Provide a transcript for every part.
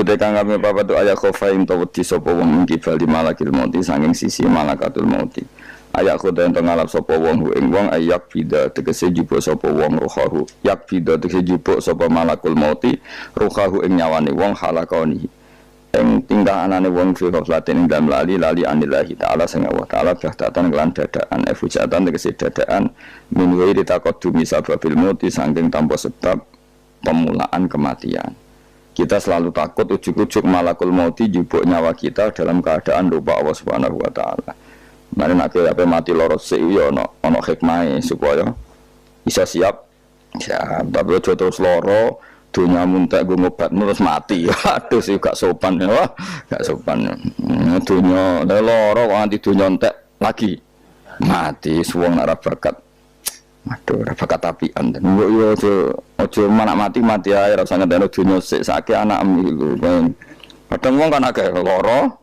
tekang kami papa tu ayat khofain to wedi sapa wong kibal di malakil mauti sanging sisi malakatul mauti. Ayat khoda ento ngalap sapa wong ing wong ayak bida tegese jupuk sapa wong ruhahu. Yak bida tegese jupuk sapa malakul mauti ruhahu ing nyawane wong halakoni. Ing tingkah anane wong fi ghaflatin ing dalam lali anillahi ta'ala sing Allah ta'ala bahtatan kelan dadaan efujatan tegese dadaan min wairi taqaddumi sababil mauti sanging tanpa sebab pemulaan kematian. Kita selalu takut ujuk-ujuk malakul mauti jupuk nyawa kita dalam keadaan lupa Allah Subhanahu wa taala. Mari nek ape mati loro sik yo ana hikmahe supaya bisa siap. Ya, tapi aja terus loro dunya muntek go ngobat terus mati. Aduh sih gak sopan ya. Gak sopan. Dunya loro kok anti dunya entek lagi mati suwung ora bakat. Aduh, ora bakat apian. Yo aja mati ae rasane dene dunya sik sake anak lho. Kadang wong kan akeh lara,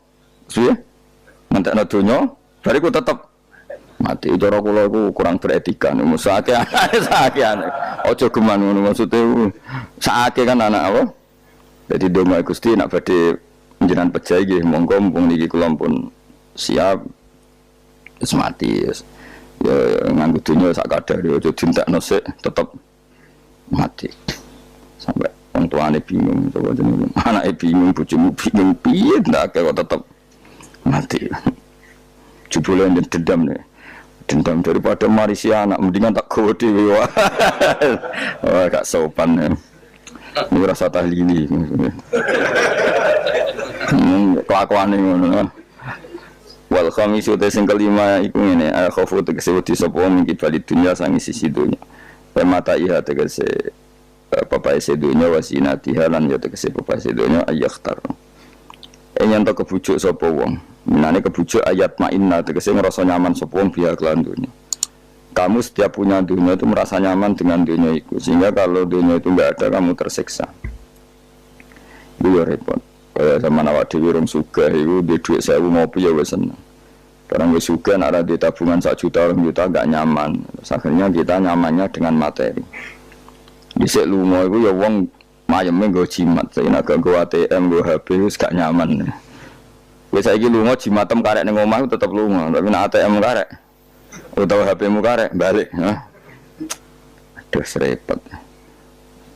piye? Mentekno dunya, bariku tetep mati. Cara kula iku kurang beretika niku. Sake aneh. Aja geman ngono maksude. Sake kan anak apa? Dadi donga Gusti nek badhe njenengan pejah nggih monggo mumpung niki kula pun siap wis mati. Ya nganggo dunya sak kadar yo aja dintekno sik tetep mati. Sampai wong tuane bingung coba jenenge anake bingung bojomu bingung piye ndak kok tetep mati. Jebule dendam nih. Dendam daripada marisi anak mendingan tak gowo dhewe. Wah gak sopan ya. Ini rasa tahlili. Kelakuane ngono. Wal khamisu te sing kelima iku ngene khofu tegese wedi sapa mung kibali dunya sangi sisi dunya. Pemata iha tegese papai sedunya wasinati halan ya tegese papai sedunya ayakhtar. Yen to kebujuk sapa wong. Menane kebujuk ayat ma'inna tegese ngrasa nyaman sapa wong biya kelan dunya. Kamu setiap punya dunia itu merasa nyaman dengan dunia itu sehingga kalau dunia itu enggak ada kamu tersiksa. Itu repot. Kaya sama awak dhewe rong sugih iku duwe dhuwit 1000 ngopi ya wis seneng. Karena wis sugih nek ada di tabungan 1 juta 2 juta enggak nyaman. Akhirnya kita nyamannya dengan materi. Dhisik lunga iku ya wong mayeme nggo jimat, nek nggo ATM nggo HP wis gak nyaman. Wis saiki lunga jimatem karek ning omah tetep lunga, tapi nek ATM karek utawa HP-mu karek balik, ha. Aduh repot.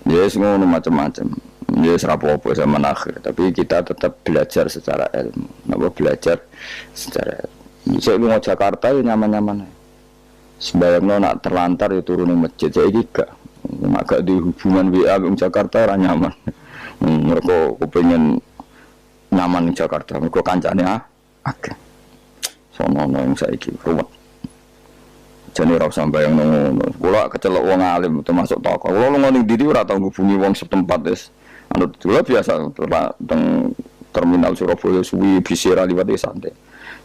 Ya wis ngono macam-macam. Ya serapopo zaman akhir, tapi kita tetap belajar secara ilmu. Napa belajar secara ilmu. Saya lu mau Jakarta ya nyaman-nyaman. Sembayangno nak terlantar ya turun di masjid. Saya gak agak di hubungan WA dengan Jakarta ora nyaman. Mereka kepengen nyaman di Jakarta. Mereka kancane akeh. Sono yang saiki ruwet. Jane ora usah mbayangno ngono. Kula kecelok wong alim termasuk tokoh. Kula lunga ning ndi ora tau ngubungi wong setempat wis. Anu dulu biasa teng terminal Surabaya suwi bisira liwat santai.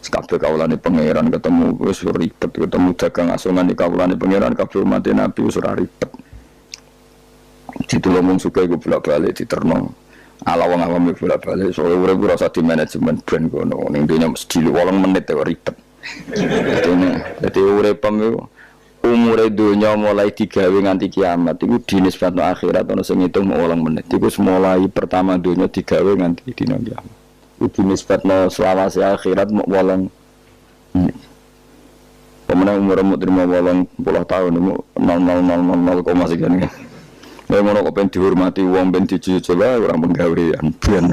Kabeh kawulane pangeran ketemu wis ribet, ketemu dagang asongan di kawulane pangeran kabeh umat Nabi wis ora ribet. Ditulung suka iku bolak-balik diterno. Ala wong awam bolak-balik soalé urip ora usah di manajemen brand kono. Ning dene mesti 8 menit ya ribet. Dadi uripem iku umure donya mulai digawe nganti kiamat iku dinisbatno akhirat ana sing ngitung 8 menit. Iku mulai pertama donya digawe nganti dina kiamat. Iku dinisbatno selawase akhirat mok 8 menit. Pemenang umur terima 80 tahun mok 0000 sekian. Nek ngono kok ben dihormati wong ben dijujul ora penggawean ben.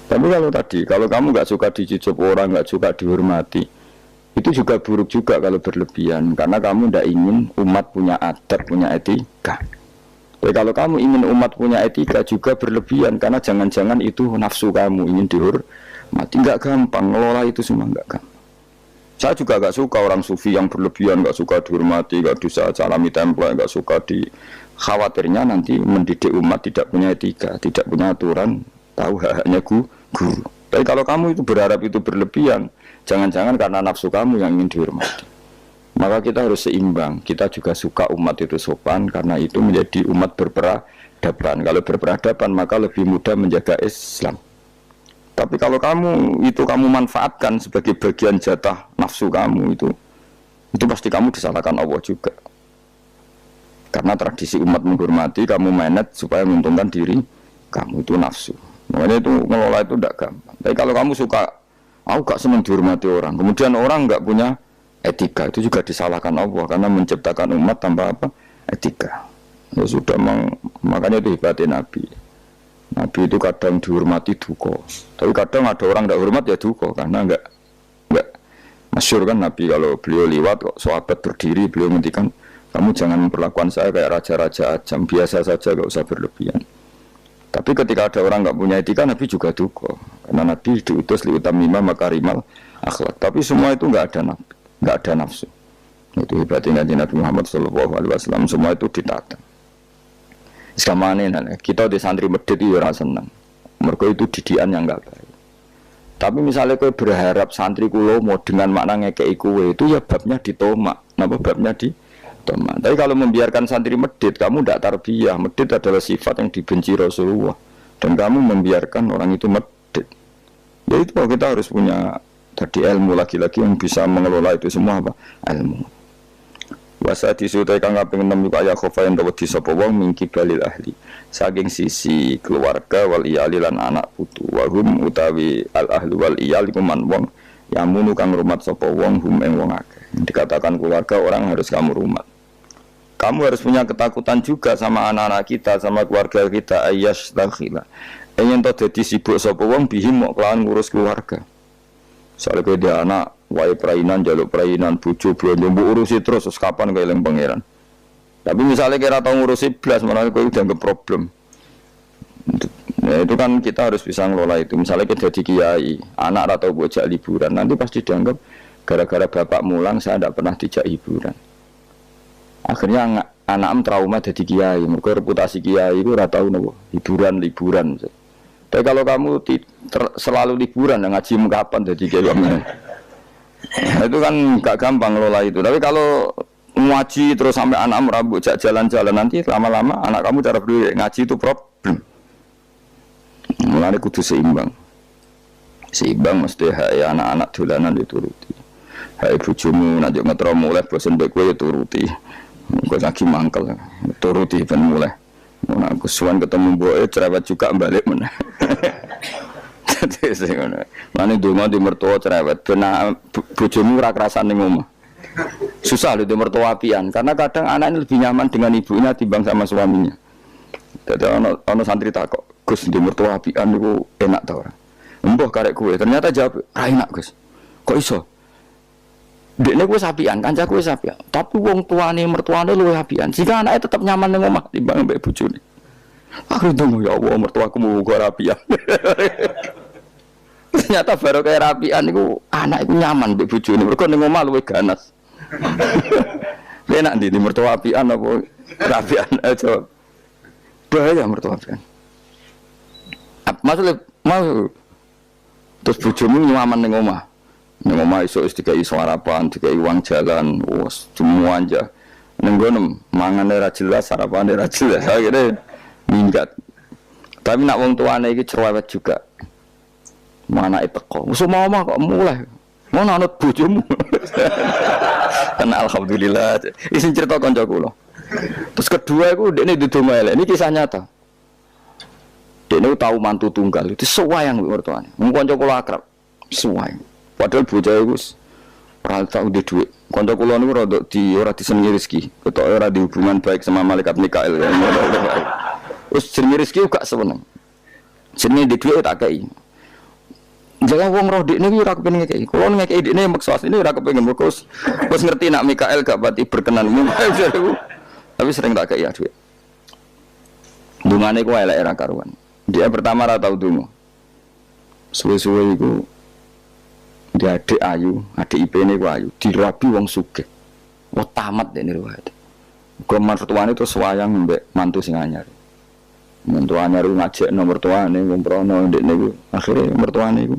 Tapi kalau kamu nggak suka dicucup orang, nggak suka dihormati, itu juga buruk juga kalau berlebihan, karena kamu tidak ingin umat punya adab, punya etika. Tapi kalau kamu ingin umat punya etika juga berlebihan, karena jangan-jangan itu nafsu kamu ingin dihormati, nggak gampang, ngelola itu semua nggak gampang. Saya juga nggak suka orang sufi yang berlebihan, nggak suka dihormati, nggak bisa salami template, nggak suka khawatirnya nanti mendidik umat tidak punya etika, tidak punya aturan. Tahu haknya guru. Tapi kalau kamu itu berharap itu berlebihan, jangan-jangan karena nafsu kamu yang ingin dihormati. Maka kita harus seimbang. Kita juga suka umat itu sopan karena itu menjadi umat berperadaban. Kalau berperadaban maka lebih mudah menjaga Islam. Tapi kalau kamu manfaatkan sebagai bagian jatah nafsu kamu itu pasti kamu disalahkan Allah juga. Karena tradisi umat menghormati, kamu manage supaya menguntungkan diri kamu, itu nafsu. Makanya itu ngelola itu tidak gampang. Tapi kalau kamu suka, aku gak senang dihormati orang, kemudian orang gak punya etika, itu juga disalahkan Allah karena menciptakan umat tanpa apa? Etika. Ya sudah, makanya itu hebatnya Nabi. Nabi itu kadang dihormati duka, tapi kadang ada orang tidak hormat ya duka karena enggak masyhur kan Nabi kalau beliau lewat kok sahabat berdiri, beliau ngendikan, kamu jangan memperlakukan saya kayak raja-raja ajam, biasa saja, gak usah berlebihan. Tapi ketika ada orang nggak punya etika, Nabi juga duka. Karena Nabi diutus liutamima makarimal akhlak. Tapi semua itu nggak ada nafsu. Itu hebatnya Nabi Muhammad SAW. Semua itu ditata. Sekarang kita di santri medit itu rasa senang. Mereka itu didikan yang nggak baik. Tapi misalnya kau berharap santri kulo mau dengan makna ngekei kue, itu ya babnya ditomak. Kenapa babnya di Toma. Tapi kalau membiarkan santri medit, kamu tidak tarbiyah. Medit adalah sifat yang dibenci Rasulullah, dan kamu membiarkan orang itu medit. Ya itu kita harus punya tadi ilmu lagi-lagi yang bisa mengelola itu semua apa? Ilmu. Wasa disutai kang kaping 6 kaya khofayan dapat disapa wong mingki balil ahli. Saking sisi keluarga wal iyali lan anak putu. Wa hum utawi al ahli wal iyali kuman wong yamunu kang rumat sapa wong hum ing wong akeh. Dikatakan keluarga orang harus kamu rumat. Kamu harus punya ketakutan juga sama anak-anak kita, sama keluarga kita. Ayyash dakhila. Ingin to dadi sibuk sapa wong bihim mok kelawan ngurus keluarga. Soale kowe dia anak, wae perainan jaluk perainan, bojo blonjo mbok urusi terus kapan kowe eling pangeran. Tapi misalnya kira tau ngurusi blas malah kowe udah nggak problem. Ya, itu kan kita harus bisa ngelola itu. Misalnya kita jadi kiai, anak atau bocah liburan, nanti pasti dianggap gara-gara bapak mulang saya tidak pernah dijak hiburan. Akhirnya anak trauma jadi kiai, mereka reputasi kiai itu ora tau nopo liburan. Tapi kalau kamu selalu liburan, ngaji kapan jadi kiai kamu? Itu kan gak gampang ngelola itu. Tapi kalau ngaji terus sampai anak merambut jalan-jalan, nanti lama-lama anak kamu cara berdiri ngaji itu problem. Mulanya kudu seimbang. Seimbang mesti hai anak-anak dolanan dituruti. Hai bojomu nek ngetro mulai bosen mbek kowe turuti. Kok lagi mangkel, turuti ben mulai. Mun aku suwan ketemu mboke cerewet juga balik meneh. Dadi sing ngono. Mane donga di mertua cerewet, ben bojomu ora kerasan ning omah. Susah lho di mertua apian, karena kadang anak ini lebih nyaman dengan ibunya timbang sama suaminya. Dadi ana santri takok, "Gus, di mertua apian niku enak ta ora?" "Mbah karek kowe." Ternyata jawab, "Ra enak, Gus." "Kok iso?" Dekne kuwi sapian, kancaku wis sapian. Tapi wong tuane mertuane luwih apian. Jika anake tetap nyaman ning omah timbang mbek bojone. Aku ndonga ya Allah mertuaku muga rapian. Ternyata baru kayak rapian niku anak iku nyaman mbek bojone. Mergo ning omah luwih ganas. Enak ndi mertua apian apa rapian aja. Bahaya mertua apian. Maksudnya mau terus bojomu nyaman ning omah. Ning omah iso dikai sarapan, dikai uang jalan, wes semua aja. Ning gono mangane ra jelas, sarapane ra jelas. Akhire minggat. Tapi nak wong tuane iki cerewet juga. Manake teko. Wis omah kok mulai. Ngono anut bojomu. Karena alhamdulillah. Isin cerita kanca kula. Terus kedua iku dekne didonga elek. Ini kisah nyata. Dekne tahu mantu tunggal itu sewayang mertuane. Wong kanca kula akrab. Sewayang. Padahal bocah iku ora tau duwe dhuwit. Kanca kula niku rada ora disenengi rezeki. Ketok ora di hubungan baik sama malaikat Mikail. Wis jenenge rezeki gak seneng. Jenenge di dhuwit tak kei. Jangan wong roh dekne iki ora kepengin ngekei. Kula ngekei dekne maksa asline ora kepengin mergo wis ngerti nak Mikail gak pati berkenan. Tapi sering tak kei ya dhuwit. Dungane ku elek ora karuan. Dia pertama ora tau donga. Suwe-suwe iku dia adik ayu, adik IP-ne ku ayu, dirabi wong sugih. Wah tamat dene riwayat. Muga mertuane terus wayang mbek mantu sing anyar. Mantu anyar ngajekno mertuane ngomprono ndekne ku. Akhire mertuane iku,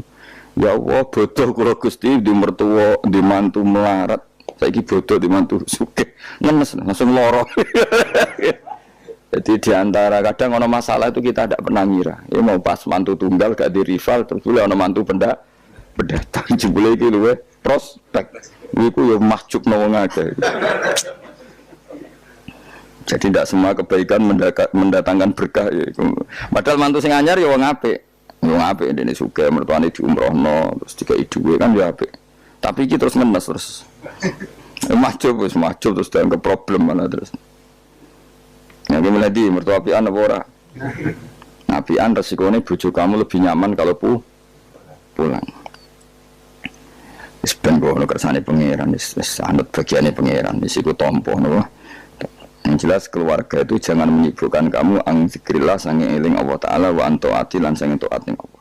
ya Allah bodoh kula Gusti di mertua di mantu melarat. Saiki bodoh di mantu sugih. Ngenes langsung lara. Jadi diantara kadang ono masalah itu kita tidak pernah ngira. Ya mau pas mantu tunggal gak di rival terus boleh ono mantu pendatang jebule iki luwe prospek. Iku yo mahjub wong akeh. Jadi tidak semua kebaikan mendatangkan berkah ya. Padahal mantu sing anyar ya wong apik. Wong apik dene sugih mertuane diumrohno terus dikai dhuwit kan ya apik. Tapi iki terus ngenes terus. Maju terus dianggap problem malah terus. Ya gimana di mertua apian apa ora? Apian resikonya bojo kamu lebih nyaman kalau pulang. Wis ben kono kersane pangeran wis anut bagiane pangeran wis iku tampa napa. Yang jelas keluarga itu jangan menyibukkan kamu ang zikrillah sange eling Allah Ta'ala wa anto ati lan sange taat ning Allah.